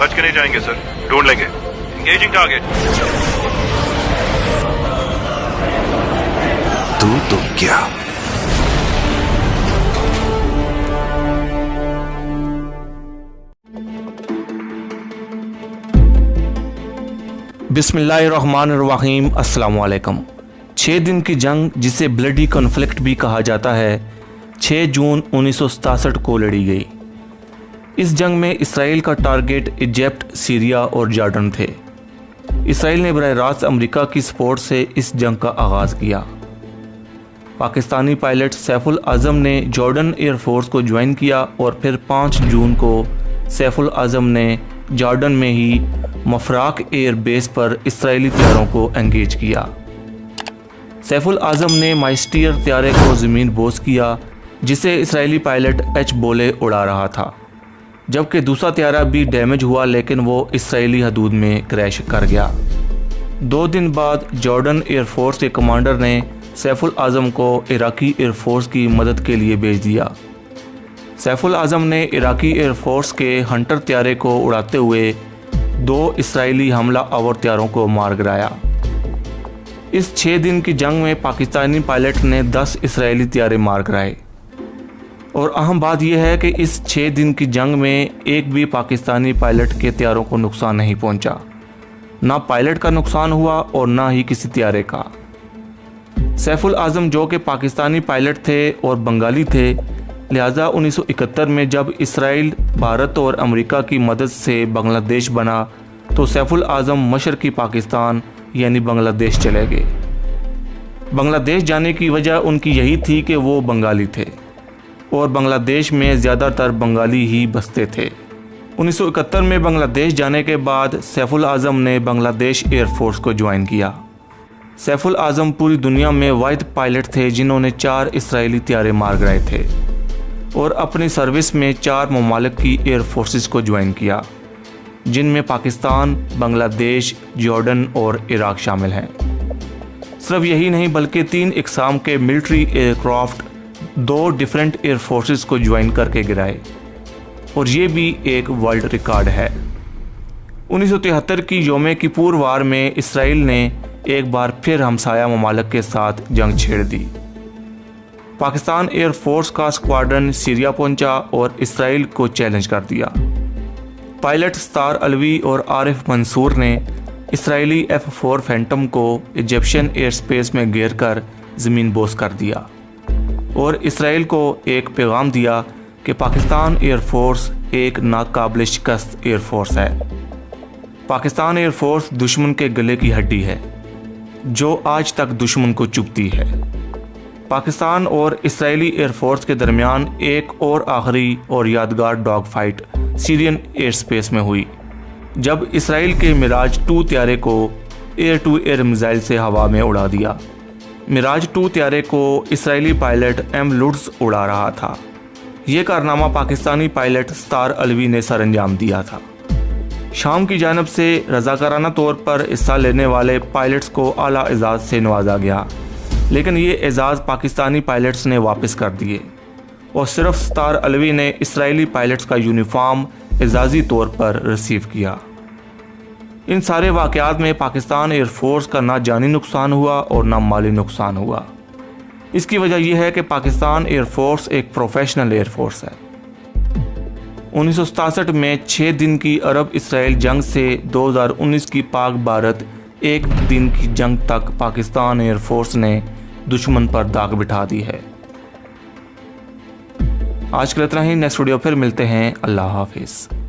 बच के नहीं जाएंगे सर, ढूंढ लेंगे। Engaging target. तू तो क्या बिस्मिल्लाहिर्रहमानिर्रहीम। अस्सलाम वालेकुम। 6 दिन की जंग, जिसे ब्लडी कॉन्फ्लिक्ट भी कहा जाता है, 6 जून 1967 को लड़ी गई। इस जंग में इसराइल का टारगेट इजिप्ट, सीरिया और जॉर्डन थे। इसराइल ने बराह रास्त अमेरिका की सपोर्ट से इस जंग का आगाज़ किया। पाकिस्तानी पायलट सैफुल आज़म ने जॉर्डन एयरफोर्स को ज्वाइन किया और फिर 5 जून को सैफुल आज़म ने जॉर्डन में ही मफराक एयर बेस पर इसराइली तैयारों को एंगेज किया। सैफुल आज़म ने माइस्टियर तैयारे को ज़मीन बोस किया, जिसे इसराइली पायलट एच बोले उड़ा रहा था, जबकि दूसरा तैयारा भी डैमेज हुआ, लेकिन वो इसराइली हदूद में क्रैश कर गया। 2 दिन बाद जॉर्डन एयरफोर्स के कमांडर ने सैफुल आज़म को इराकी एयरफोर्स की मदद के लिए भेज दिया। सैफुल आज़म ने इराकी एयरफोर्स के हंटर तैयारे को उड़ाते हुए 2 इसराइली हमला आवर तैयारों को मार गिराया। इस 6 दिन की जंग में पाकिस्तानी पायलट ने 10 इसराइली तैयारे मार गिराए। और अहम बात यह है कि इस 6 दिन की जंग में एक भी पाकिस्तानी पायलट के तैयारों को नुकसान नहीं पहुंचा। ना पायलट का नुकसान हुआ और ना ही किसी तैयारे का। सैफुल आज़म, जो कि पाकिस्तानी पायलट थे और बंगाली थे, लिहाजा 1971 में जब इसराइल भारत और अमेरिका की मदद से बांग्लादेश बना, तो सैफुल आज़म मशरकी पाकिस्तान यानी बांग्लादेश चले गए। बांग्लादेश जाने की वजह उनकी यही थी कि वो बंगाली थे और बांग्लादेश में ज़्यादातर बंगाली ही बसते थे। 1971 में बांग्लादेश जाने के बाद सैफुल आज़म ने बांग्लादेश एयरफोर्स को ज्वाइन किया। सैफुल आज़म पूरी दुनिया में वाहिद पायलट थे जिन्होंने 4 इसराइली तैयारे मार गिराए थे और अपनी सर्विस में 4 ममालिक की एयर फोर्सेस को ज्वाइन किया, जिनमें पाकिस्तान, बांग्लादेश, जॉर्डन और इराक शामिल हैं। सिर्फ यही नहीं बल्कि 3 इकसाम के military aircraft 2 different air forces को ज्वाइन करके गिराए, और ये भी एक वर्ल्ड रिकॉर्ड है। 1973 की यौम किपुर वार में इसराइल ने एक बार फिर हमसाया ममालिक के साथ जंग छेड़ दी। पाकिस्तान एयरफोर्स का स्क्वाड्रन सीरिया पहुंचा और इसराइल को चैलेंज कर दिया। पायलट सतार अलवी और आरिफ मंसूर ने इसराइली F-4 फैंटम को इजिप्शियन एयर स्पेस में घेर कर ज़मीन बोस कर दिया और इसराइल को एक पैगाम दिया कि पाकिस्तान एयरफोर्स एक नाकाबिल शिकस्त एयरफोर्स है। पाकिस्तान एयरफोर्स दुश्मन के गले की हड्डी है, जो आज तक दुश्मन को चुभती है। पाकिस्तान और इसराइली एयरफोर्स के दरमियान एक और आखिरी और यादगार dog fight Syrian air space में हुई, जब इसराइल के मिराज 2 तैयारे को एयर टू एयर मिसाइल से हवा में उड़ा दिया। मिराज 2 तैयारे को इसराइली पायलट एम लुड्स उड़ा रहा था। ये कारनामा पाकिस्तानी पायलट सतार अलवी ने सर अंजाम दिया था। शाम की जानिब से रज़ाकाराना तौर पर हिस्सा लेने वाले पायलट्स को आला एजाज़ से नवाजा गया, लेकिन ये एजाज़ पाकिस्तानी पायलट्स ने वापस कर दिए और सिर्फ सतार अलवी ने इसराइली पायलट्स का यूनिफॉर्म एजाज़ी तौर पर रिसीव किया। इन सारे वाक़यात में पाकिस्तान एयरफोर्स का ना जानी नुकसान हुआ और ना माली नुकसान हुआ। इसकी वजह यह है कि पाकिस्तान एयरफोर्स एक प्रोफेशनल एयरफोर्स है। 1967 में 6 दिन की अरब इसराइल जंग से 2019 की पाक भारत 1 दिन की जंग तक पाकिस्तान एयरफोर्स ने दुश्मन पर दाग बिठा दी है। आज के लिए इतना ही। नेक्स्ट वीडियो फिर मिलते हैं। अल्लाह हाफिज़।